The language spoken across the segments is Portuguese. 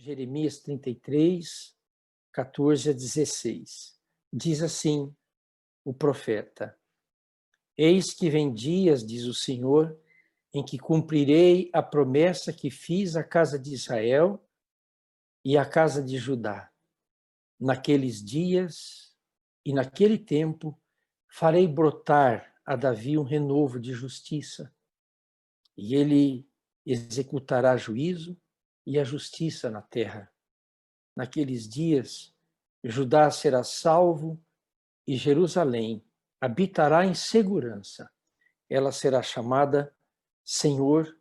Jeremias 33, 14 a 16. Diz assim o profeta: Eis que vem dias, diz o Senhor, em que cumprirei a promessa que fiz à casa de Israel e à casa de Judá. Naqueles dias e naquele tempo farei brotar a Davi um renovo de justiça, e ele executará juízo e a justiça na terra. Naqueles dias, Judá será salvo e Jerusalém habitará em segurança. Ela será chamada Senhor,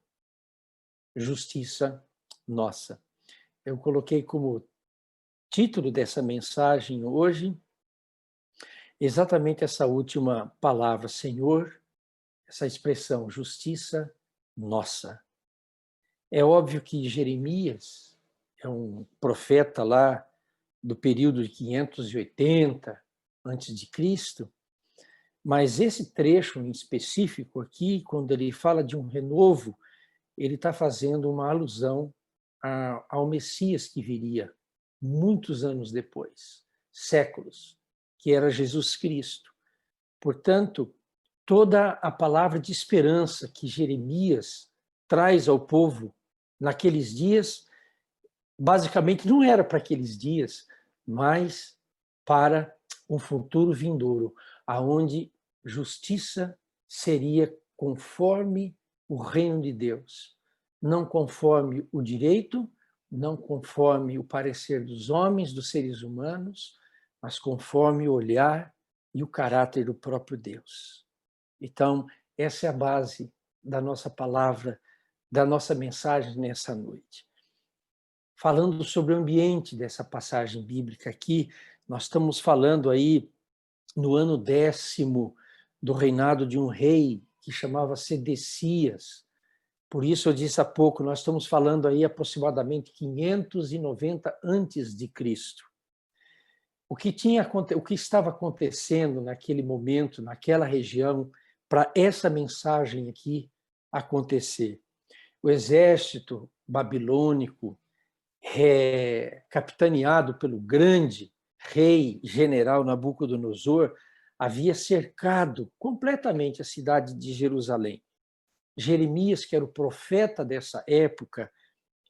Justiça Nossa. Eu coloquei como título dessa mensagem hoje exatamente essa última palavra, Senhor, essa expressão, Justiça Nossa. É óbvio que Jeremias é um profeta lá do período de 580 antes de Cristo, mas esse trecho em específico aqui, quando ele fala de um renovo, ele está fazendo uma alusão ao Messias que viria muitos anos depois, séculos, que era Jesus Cristo. Portanto, toda a palavra de esperança que Jeremias traz ao povo naqueles dias, basicamente não era para aqueles dias, mas para um futuro vindouro, aonde justiça seria conforme o reino de Deus, não conforme o direito, não conforme o parecer dos homens, dos seres humanos, mas conforme o olhar e o caráter do próprio Deus. Então, essa é a base da nossa palavra, da nossa mensagem nessa noite. Falando sobre o ambiente dessa passagem bíblica aqui, nós estamos falando aí no ano 10º do reinado de um rei que chamava Sedecias. Por isso eu disse há pouco, nós estamos falando aí aproximadamente 590 antes de Cristo. O que estava acontecendo naquele momento, naquela região, para essa mensagem aqui acontecer? O exército babilônico, capitaneado pelo grande rei general Nabucodonosor, havia cercado completamente a cidade de Jerusalém. Jeremias, que era o profeta dessa época,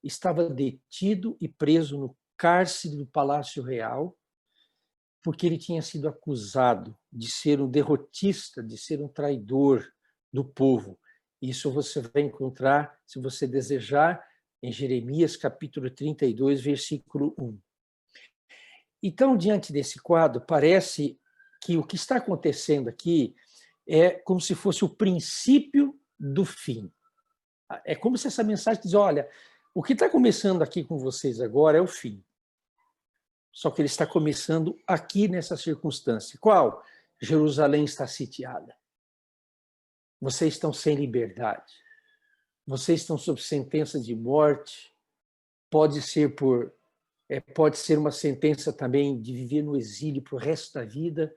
estava detido e preso no cárcere do Palácio Real, porque ele tinha sido acusado de ser um derrotista, de ser um traidor do povo. Isso você vai encontrar, se você desejar, em Jeremias capítulo 32, versículo 1. Então, diante desse quadro, parece que o que está acontecendo aqui é como se fosse o princípio do fim. É como se essa mensagem diz, olha, o que está começando aqui com vocês agora é o fim. Só que ele está começando aqui nessa circunstância. Qual? Jerusalém está sitiada. Vocês estão sem liberdade. Vocês estão sob sentença de morte. Pode ser uma sentença também de viver no exílio para o resto da vida,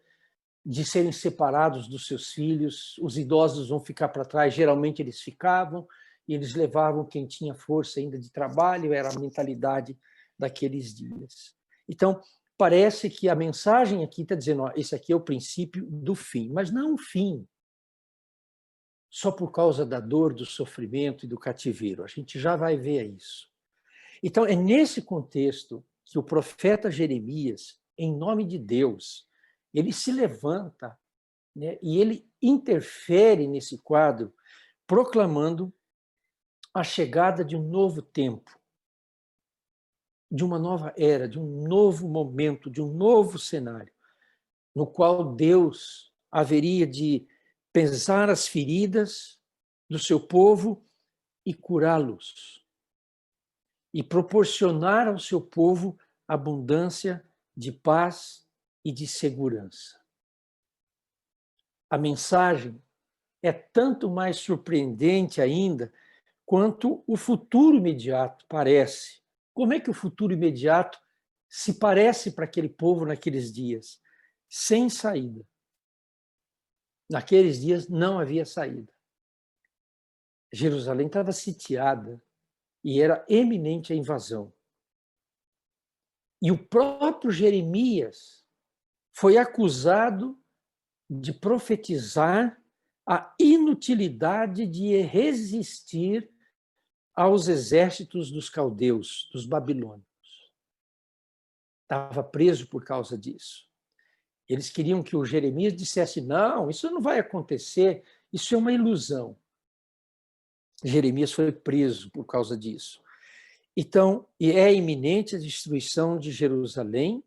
de serem separados dos seus filhos. Os idosos vão ficar para trás. Geralmente eles ficavam e eles levavam quem tinha força ainda de trabalho. Era a mentalidade daqueles dias. Então, parece que a mensagem aqui está dizendo, ó, esse aqui é o princípio do fim, mas não o fim só por causa da dor, do sofrimento e do cativeiro. A gente já vai ver isso. Então, é nesse contexto que o profeta Jeremias, em nome de Deus, ele se levanta, né, e ele interfere nesse quadro, proclamando a chegada de um novo tempo, de uma nova era, de um novo momento, de um novo cenário, no qual Deus haveria de pesar as feridas do seu povo e curá-los, e proporcionar ao seu povo abundância de paz e de segurança. A mensagem é tanto mais surpreendente ainda quanto o futuro imediato parece. Como é que o futuro imediato se parece para aquele povo naqueles dias? Sem saída. Naqueles dias não havia saída. Jerusalém estava sitiada e era eminente a invasão. E o próprio Jeremias foi acusado de profetizar a inutilidade de resistir aos exércitos dos caldeus, dos babilônios. Estava preso por causa disso. Eles queriam que o Jeremias dissesse, não, isso não vai acontecer, isso é uma ilusão. Jeremias foi preso por causa disso. Então, e é iminente a destruição de Jerusalém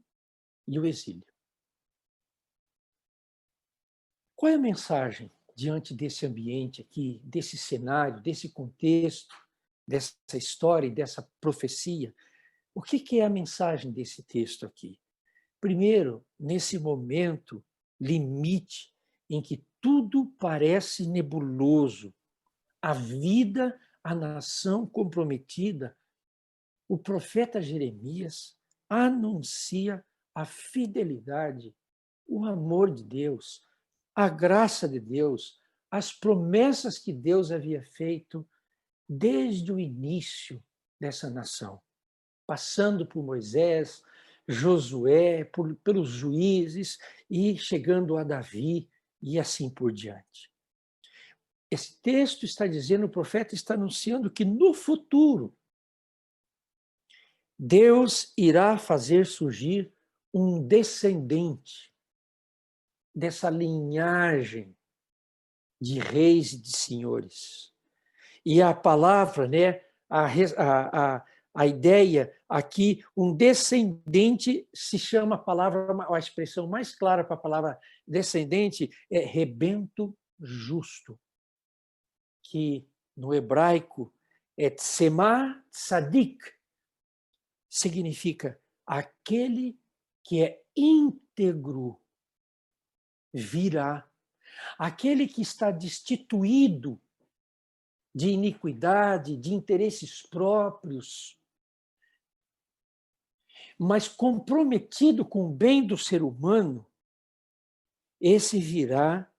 e o exílio. Qual é a mensagem diante desse ambiente aqui, desse cenário, desse contexto, dessa história e dessa profecia? O que é a mensagem desse texto aqui? Primeiro, nesse momento limite em que tudo parece nebuloso, a vida, a nação comprometida, o profeta Jeremias anuncia a fidelidade, o amor de Deus, a graça de Deus, as promessas que Deus havia feito desde o início dessa nação, passando por Moisés, Josué, pelos juízes e chegando a Davi e assim por diante. Esse texto está dizendo, o profeta está anunciando que no futuro Deus irá fazer surgir um descendente dessa linhagem de reis e de senhores. E a palavra, né, a ideia aqui, um descendente, se chama a palavra, a expressão mais clara para a palavra descendente é rebento justo, que no hebraico é tzemah tzadik, significa aquele que é íntegro virá. Aquele que está destituído de iniquidade, de interesses próprios, mas comprometido com o bem do ser humano, esse virá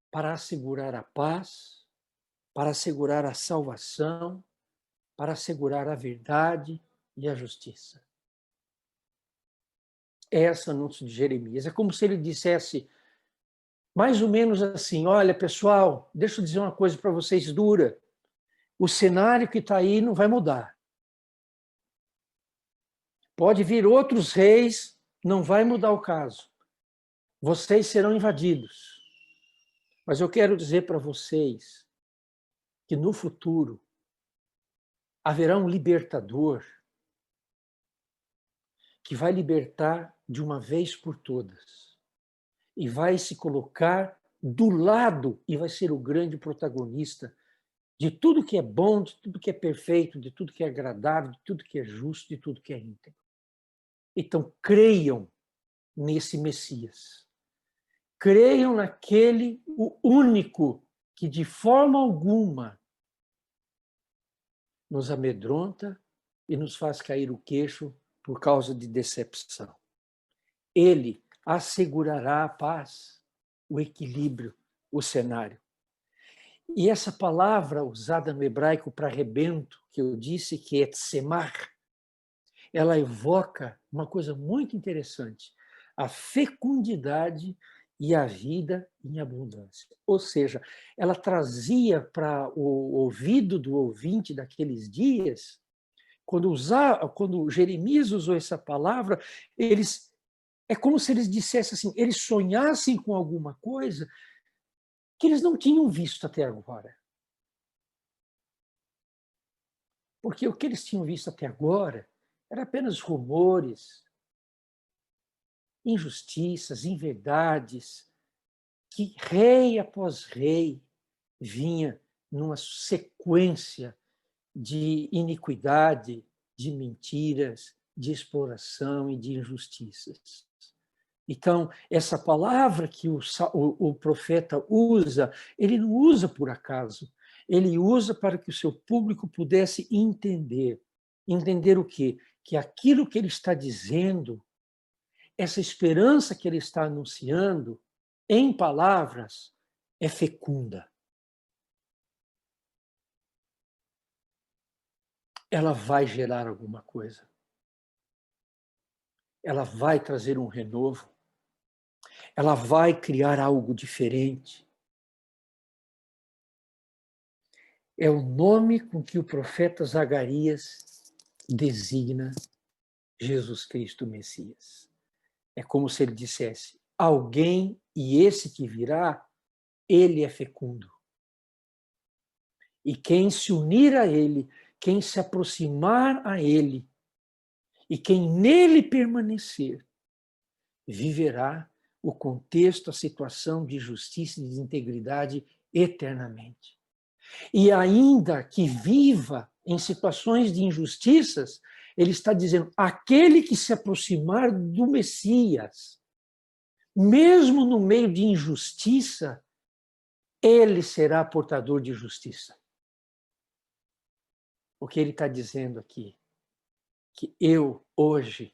para assegurar a paz, para assegurar a salvação, para assegurar a verdade e a justiça. Esse anúncio de Jeremias é como se ele dissesse mais ou menos assim, olha, pessoal, deixa eu dizer uma coisa para vocês dura. O cenário que está aí não vai mudar. Pode vir outros reis, não vai mudar o caso. Vocês serão invadidos. Mas eu quero dizer para vocês que no futuro haverá um libertador que vai libertar de uma vez por todas e vai se colocar do lado e vai ser o grande protagonista de tudo que é bom, de tudo que é perfeito, de tudo que é agradável, de tudo que é justo, de tudo que é íntegro. Então, creiam nesse Messias. Creiam naquele, o único, que de forma alguma nos amedronta e nos faz cair o queixo por causa de decepção. Ele assegurará a paz, o equilíbrio, o cenário. E essa palavra usada no hebraico para rebento, que eu disse que é tsemar, ela evoca uma coisa muito interessante, a fecundidade e a vida em abundância. Ou seja, ela trazia para o ouvido do ouvinte daqueles dias, quando Jeremias usou essa palavra, é como se eles dissessem assim, eles sonhassem com alguma coisa que eles não tinham visto até agora. Porque o que eles tinham visto até agora era apenas rumores, injustiças, inverdades, que rei após rei vinha numa sequência de iniquidade, de mentiras, de exploração e de injustiças. Então, essa palavra que o profeta usa, ele não usa por acaso, ele usa para que o seu público pudesse entender. Entender o quê? Que aquilo que ele está dizendo, essa esperança que ele está anunciando, em palavras, é fecunda. Ela vai gerar alguma coisa. ela vai trazer um renovo, ela vai criar algo diferente. É o nome com que o profeta Zacarias designa Jesus Cristo Messias. É como se ele dissesse: alguém, e esse que virá, ele é fecundo. E quem se unir a ele, quem se aproximar a ele, e quem nele permanecer, viverá o contexto, a situação de justiça e de integridade eternamente. E ainda que viva em situações de injustiças, ele está dizendo: aquele que se aproximar do Messias, mesmo no meio de injustiça, ele será portador de justiça. O que ele está dizendo aqui? Que eu, hoje,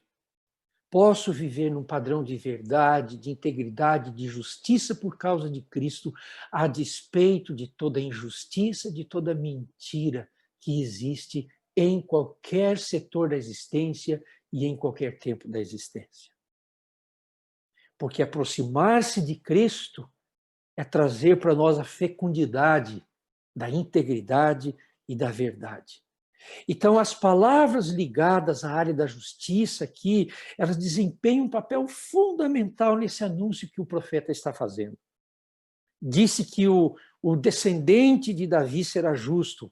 posso viver num padrão de verdade, de integridade, de justiça por causa de Cristo, a despeito de toda injustiça, de toda mentira que existe em qualquer setor da existência e em qualquer tempo da existência. Porque aproximar-se de Cristo é trazer para nós a fecundidade da integridade e da verdade. Então, as palavras ligadas à área da justiça aqui, elas desempenham um papel fundamental nesse anúncio que o profeta está fazendo. Disse que o descendente de Davi será justo,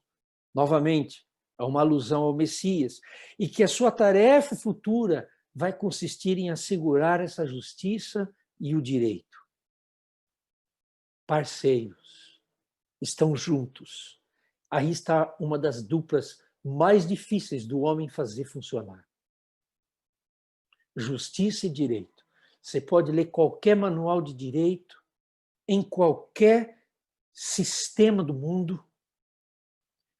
novamente, é uma alusão ao Messias, e que a sua tarefa futura vai consistir em assegurar essa justiça e o direito. Parceiros, estão juntos. Aí está uma das duplas mais difíceis do homem fazer funcionar. Justiça e direito. Você pode ler qualquer manual de direito, em qualquer sistema do mundo,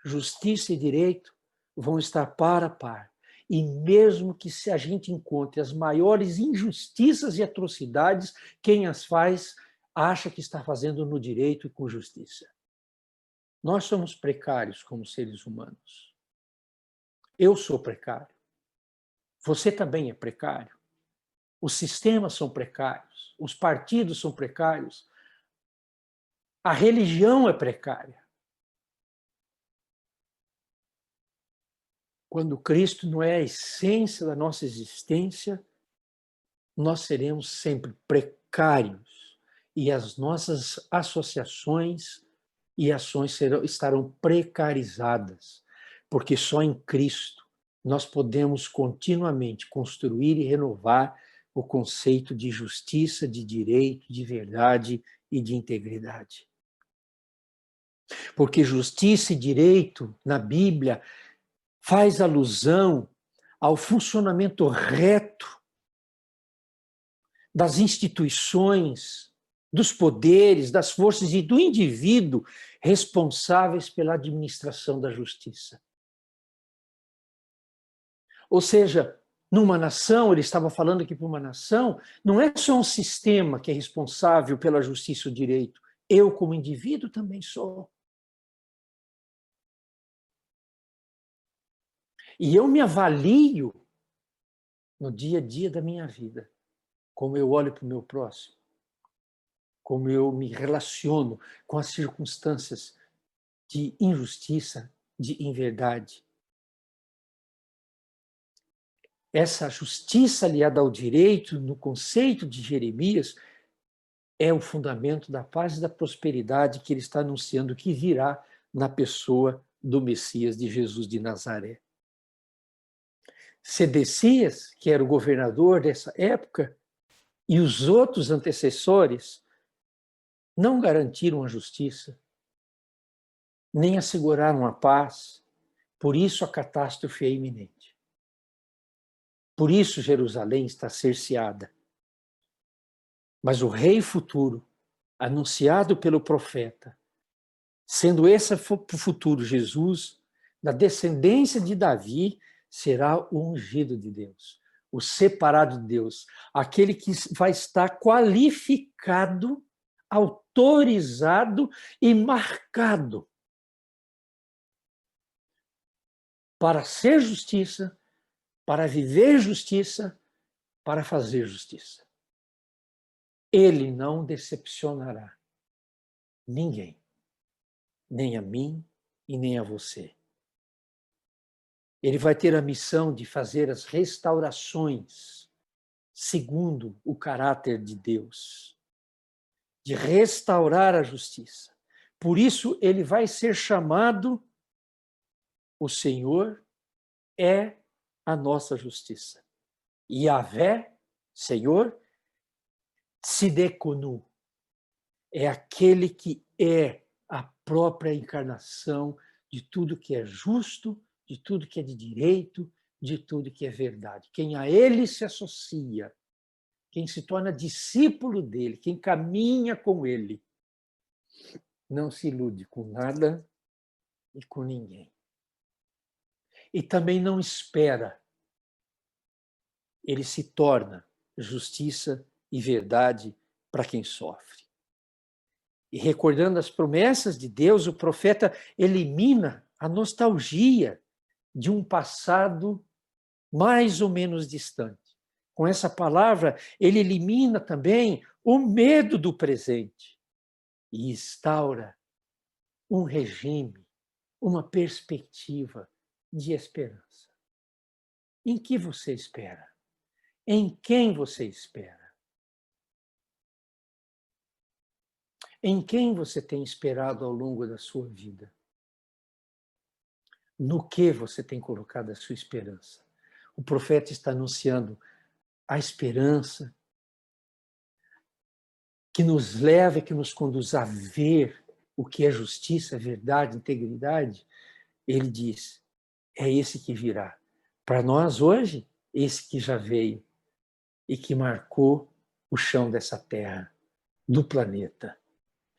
justiça e direito vão estar par a par. E mesmo que se a gente encontre as maiores injustiças e atrocidades, quem as faz acha que está fazendo no direito e com justiça. Nós somos precários como seres humanos. Eu sou precário. Você também é precário. Os sistemas são precários. Os partidos são precários. A religião é precária. Quando Cristo não é a essência da nossa existência, nós seremos sempre precários. E as nossas associações e ações estarão precarizadas. Porque só em Cristo nós podemos continuamente construir e renovar o conceito de justiça, de direito, de verdade e de integridade. Porque justiça e direito, na Bíblia, faz alusão ao funcionamento reto das instituições, dos poderes, das forças e do indivíduo responsáveis pela administração da justiça. Ou seja, numa nação, ele estava falando aqui para uma nação, não é só um sistema que é responsável pela justiça e o direito. Eu, como indivíduo, também sou. E eu me avalio no dia a dia da minha vida, como eu olho para o meu próximo, como eu me relaciono com as circunstâncias de injustiça, de inverdade. Essa justiça aliada ao direito, no conceito de Jeremias, é o fundamento da paz e da prosperidade que ele está anunciando que virá na pessoa do Messias, de Jesus de Nazaré. Sedecias, que era o governador dessa época, e os outros antecessores não garantiram a justiça, nem asseguraram a paz, por isso a catástrofe é iminente. Por isso Jerusalém está cerceada. Mas o rei futuro, anunciado pelo profeta, sendo esse o futuro Jesus, da descendência de Davi, será o ungido de Deus, o separado de Deus, aquele que vai estar qualificado, autorizado e marcado para ser justiça, para viver justiça, para fazer justiça. Ele não decepcionará ninguém, nem a mim e nem a você. Ele vai ter a missão de fazer as restaurações segundo o caráter de Deus, de restaurar a justiça. Por isso, ele vai ser chamado o Senhor é a nossa justiça. Yahvé, Senhor, Tzidkenu, é aquele que é a própria encarnação de tudo que é justo, de tudo que é de direito, de tudo que é verdade. Quem a ele se associa, quem se torna discípulo dele, quem caminha com ele, não se ilude com nada e com ninguém. E também não espera. Ele se torna justiça e verdade para quem sofre. E recordando as promessas de Deus, o profeta elimina a nostalgia de um passado mais ou menos distante. Com essa palavra, ele elimina também o medo do presente e instaura um regime, uma perspectiva de esperança. Em que você espera? Em quem você espera? Em quem você tem esperado ao longo da sua vida? No que você tem colocado a sua esperança? O profeta está anunciando a esperança que nos leva e que nos conduz a ver o que é justiça, verdade, integridade. Ele diz, é esse que virá. Para nós hoje, esse que já veio e que marcou o chão dessa terra, do planeta,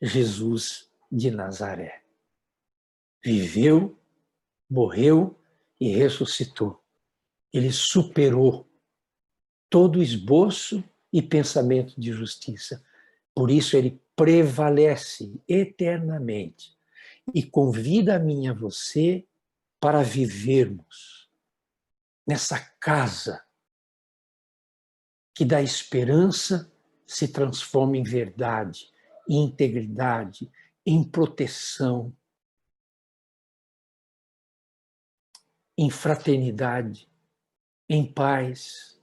Jesus de Nazaré. Viveu, morreu e ressuscitou. Ele superou todo esboço e pensamento de justiça. Por isso ele prevalece eternamente e convida a mim e a você para vivermos nessa casa que da esperança se transforma em verdade, em integridade, em proteção, em fraternidade, em paz,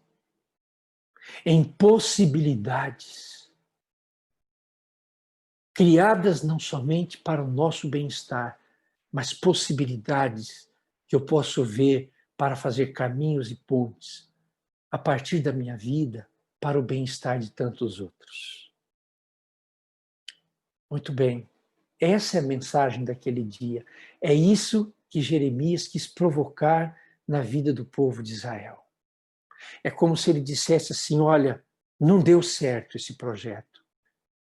em possibilidades, criadas não somente para o nosso bem-estar, mas possibilidades que eu posso ver para fazer caminhos e pontes a partir da minha vida para o bem-estar de tantos outros. Muito bem, essa é a mensagem daquele dia. É isso que Jeremias quis provocar na vida do povo de Israel. É como se ele dissesse assim, olha, não deu certo esse projeto.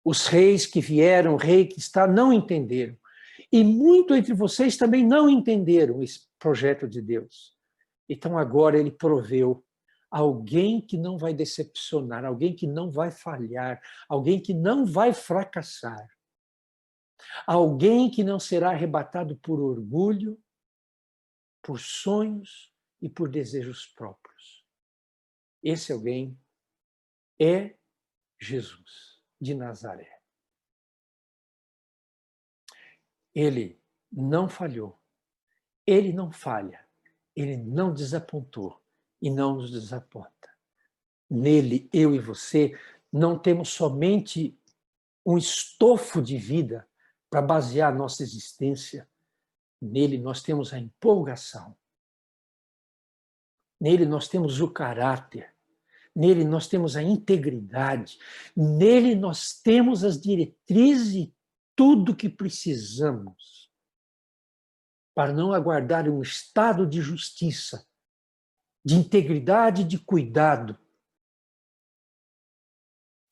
Os reis que vieram, o rei que está, não entenderam. E muito entre vocês também não entenderam esse projeto de Deus. Então agora ele proveu alguém que não vai decepcionar, alguém que não vai falhar, alguém que não vai fracassar. Alguém que não será arrebatado por orgulho, por sonhos e por desejos próprios. Esse alguém é Jesus de Nazaré. Ele não falhou, ele não falha, ele não desapontou e não nos desaponta. Nele, eu e você, não temos somente um estofo de vida para basear nossa existência. Nele nós temos a empolgação. Nele nós temos o caráter. Nele nós temos a integridade. Nele nós temos as diretrizes e tudo que precisamos para não aguardar um estado de justiça, de integridade e de cuidado.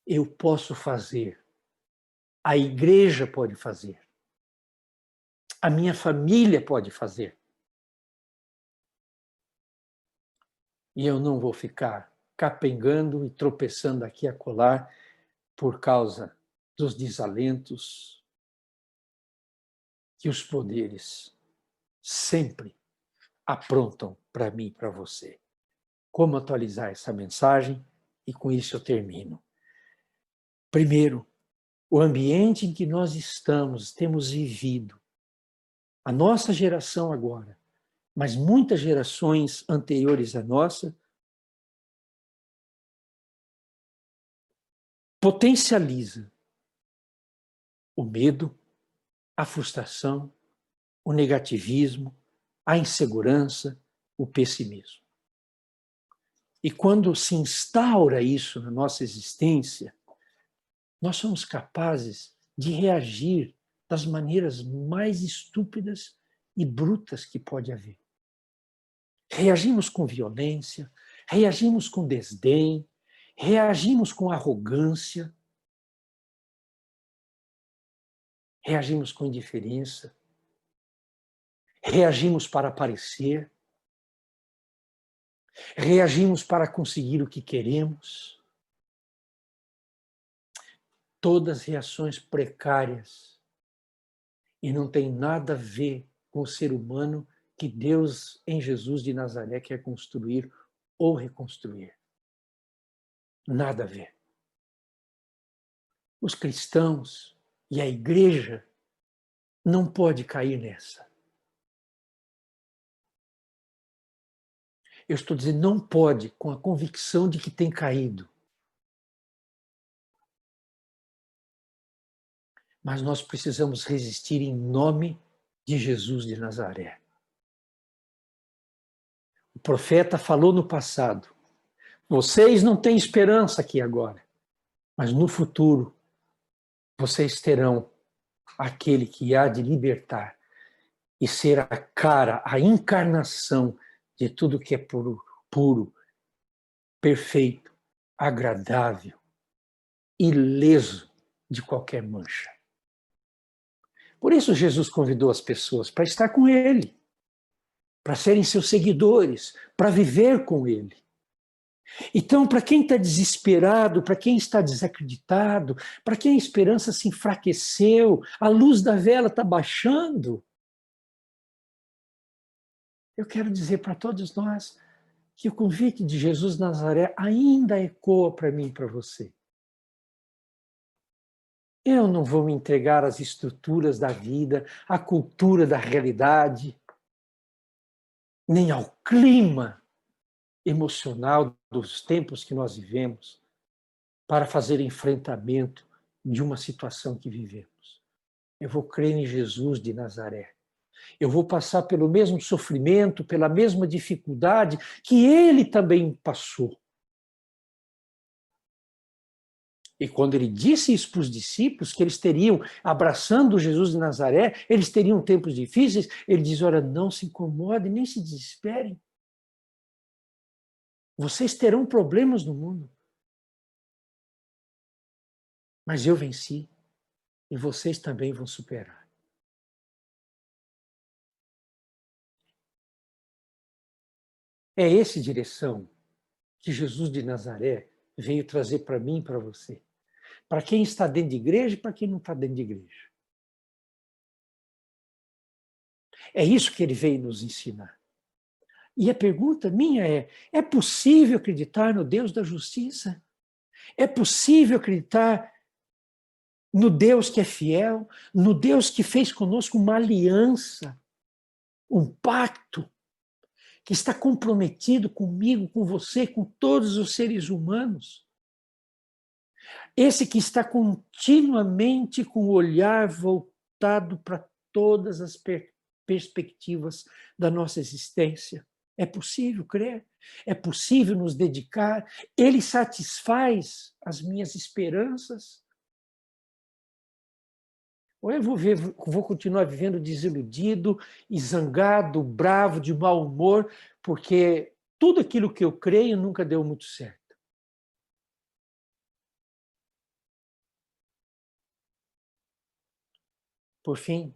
Eu posso fazer. A igreja pode fazer. A minha família pode fazer. E eu não vou ficar capengando e tropeçando aqui a acolá por causa dos desalentos que os poderes sempre aprontam para mim e para você. Como atualizar essa mensagem? E com isso eu termino. Primeiro, o ambiente em que nós estamos, temos vivido, a nossa geração agora, mas muitas gerações anteriores à nossa, potencializa o medo, a frustração, o negativismo, a insegurança, o pessimismo. E quando se instaura isso na nossa existência, nós somos capazes de reagir das maneiras mais estúpidas e brutas que pode haver. Reagimos com violência, reagimos com desdém, reagimos com arrogância, reagimos com indiferença, reagimos para aparecer, reagimos para conseguir o que queremos. Todas reações precárias e não tem nada a ver com o ser humano que Deus, em Jesus de Nazaré, quer construir ou reconstruir. Nada a ver. Os cristãos e a igreja não pode cair nessa. Eu estou dizendo não pode, com a convicção de que tem caído. Mas nós precisamos resistir em nome de Jesus de Nazaré. O profeta falou no passado: vocês não têm esperança aqui agora, mas no futuro vocês terão aquele que há de libertar e ser a cara, a encarnação de tudo que é puro, puro, perfeito, agradável, ileso de qualquer mancha. Por isso Jesus convidou as pessoas para estar com ele, para serem seus seguidores, para viver com ele. Então, para quem está desesperado, para quem está desacreditado, para quem a esperança se enfraqueceu, a luz da vela está baixando, eu quero dizer para todos nós que o convite de Jesus de Nazaré ainda ecoa para mim e para você. Eu não vou me entregar às estruturas da vida, à cultura da realidade, nem ao clima emocional dos tempos que nós vivemos para fazer enfrentamento de uma situação que vivemos. Eu vou crer em Jesus de Nazaré. Eu vou passar pelo mesmo sofrimento, pela mesma dificuldade que ele também passou. E quando ele disse isso para os discípulos, que eles teriam, abraçando Jesus de Nazaré, eles teriam tempos difíceis, ele diz, olha, não se incomodem, nem se desesperem. Vocês terão problemas no mundo. Mas eu venci. E vocês também vão superar. É essa direção que Jesus de Nazaré veio trazer para mim e para você. Para quem está dentro de igreja e para quem não está dentro de igreja. É isso que ele veio nos ensinar. E a pergunta minha é possível acreditar no Deus da justiça? É possível acreditar no Deus que é fiel, no Deus que fez conosco uma aliança, um pacto, que está comprometido comigo, com você, com todos os seres humanos? Esse que está continuamente com o olhar voltado para todas as perspectivas da nossa existência. É possível crer, é possível nos dedicar, ele satisfaz as minhas esperanças. Ou eu vou continuar vivendo desiludido e zangado, bravo, de mau humor, porque tudo aquilo que eu creio nunca deu muito certo. Por fim,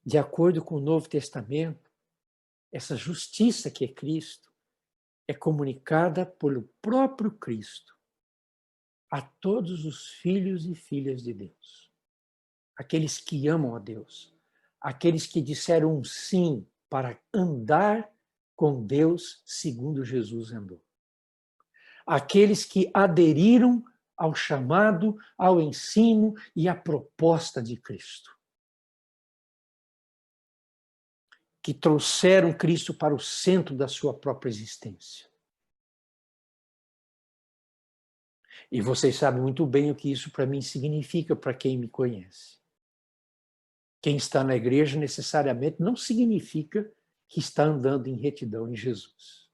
de acordo com o Novo Testamento, essa justiça que é Cristo é comunicada pelo próprio Cristo a todos os filhos e filhas de Deus. Aqueles que amam a Deus, aqueles que disseram um sim para andar com Deus segundo Jesus andou. aqueles que aderiram ao chamado, ao ensino e à proposta de Cristo. Que trouxeram Cristo para o centro da sua própria existência. E vocês sabem muito bem o que isso para mim significa, para quem me conhece. Quem está na igreja necessariamente não significa que está andando em retidão em Jesus.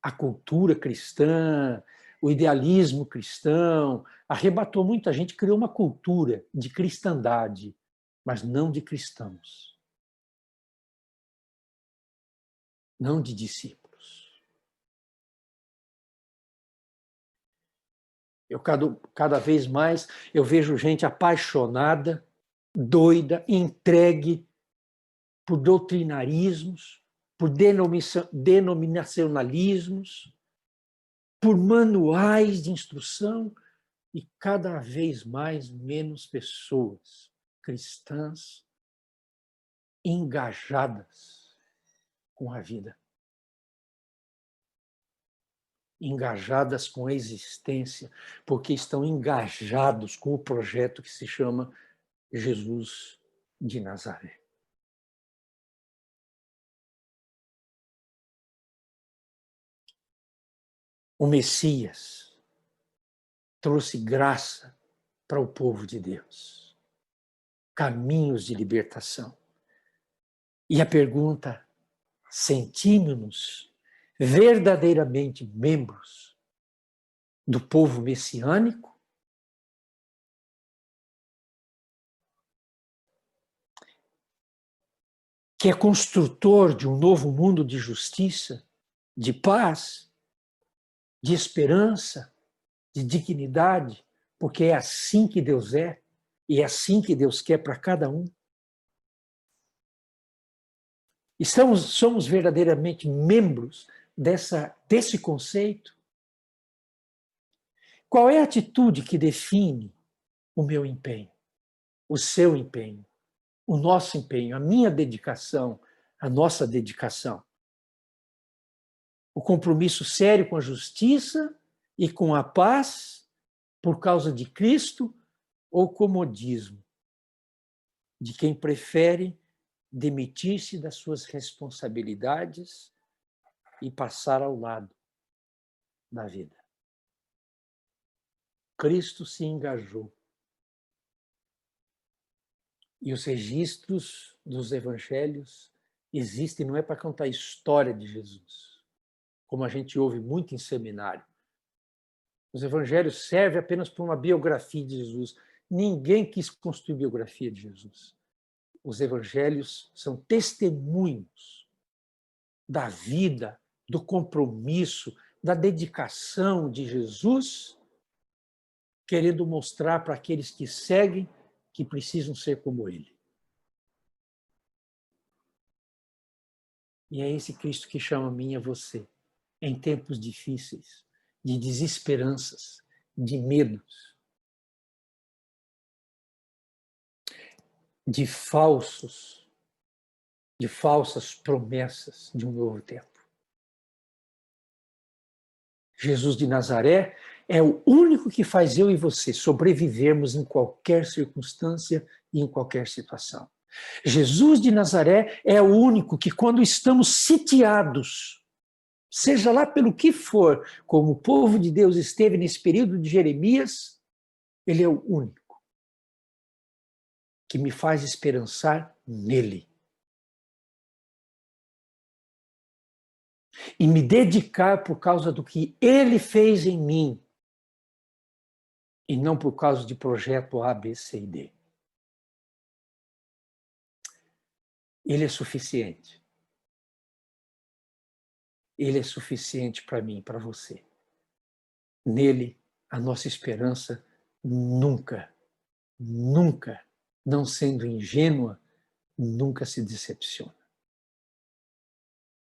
A cultura cristã, o idealismo cristão, arrebatou muita gente, criou uma cultura de cristandade, mas não de cristãos. Não de discípulos. Cada vez mais eu vejo gente apaixonada, doida, entregue por doutrinarismos, por denominacionalismos, por manuais de instrução e cada vez mais menos pessoas cristãs engajadas com a vida. Engajadas com a existência, porque estão engajados com o projeto que se chama Jesus de Nazaré. O Messias trouxe graça para o povo de Deus, caminhos de libertação. E a pergunta, sentimos-nos verdadeiramente membros do povo messiânico? Que é construtor de um novo mundo de justiça, de paz, de esperança, de dignidade, porque é assim que Deus é, e é assim que Deus quer para cada um. Somos verdadeiramente membros desse conceito? Qual é a atitude que define o meu empenho, o seu empenho, o nosso empenho, a minha dedicação, a nossa dedicação? O compromisso sério com a justiça e com a paz por causa de Cristo, ou o comodismo de quem prefere demitir-se das suas responsabilidades e passar ao lado da vida? Cristo se engajou. E os registros dos evangelhos existem, não é para contar a história de Jesus, como a gente ouve muito em seminário. Os evangelhos servem apenas para uma biografia de Jesus. Ninguém quis construir biografia de Jesus. Os evangelhos são testemunhos da vida, do compromisso, da dedicação de Jesus, querendo mostrar para aqueles que seguem que precisam ser como ele. E é esse Cristo que chama a mim e a você, em tempos difíceis, de desesperanças, de medos, de falsas promessas de um novo tempo. Jesus de Nazaré é o único que faz eu e você sobrevivermos em qualquer circunstância e em qualquer situação. Jesus de Nazaré é o único que, quando estamos sitiados, seja lá pelo que for, como o povo de Deus esteve nesse período de Jeremias, ele é o único que me faz esperançar nele. E me dedicar por causa do que ele fez em mim, e não por causa de projeto A, B, C e D. Ele é suficiente. Ele é suficiente para mim, para você. Nele, a nossa esperança nunca, não sendo ingênua, nunca se decepciona.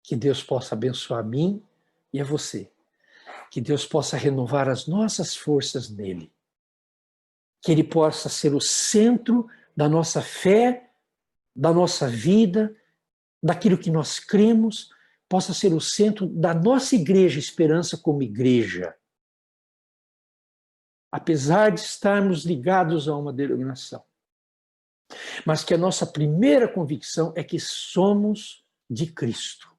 Que Deus possa abençoar a mim e a você. Que Deus possa renovar as nossas forças nele. Que ele possa ser o centro da nossa fé, da nossa vida, daquilo que nós cremos, possa ser o centro da nossa igreja, Esperança como igreja. Apesar de estarmos ligados a uma denominação. Mas que a nossa primeira convicção é que somos de Cristo.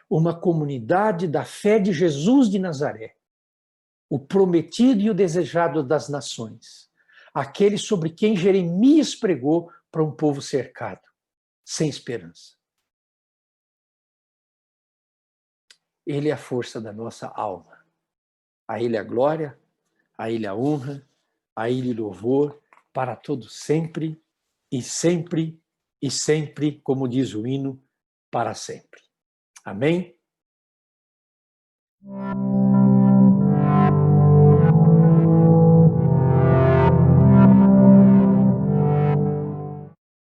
Uma comunidade da fé de Jesus de Nazaré. O prometido e o desejado das nações. Aquele sobre quem Jeremias pregou para um povo cercado, sem esperança. Ele é a força da nossa alma. A Ele a glória, a Ele a honra, a Ele o louvor, para todos sempre, e sempre, e sempre, como diz o hino, para sempre. Amém?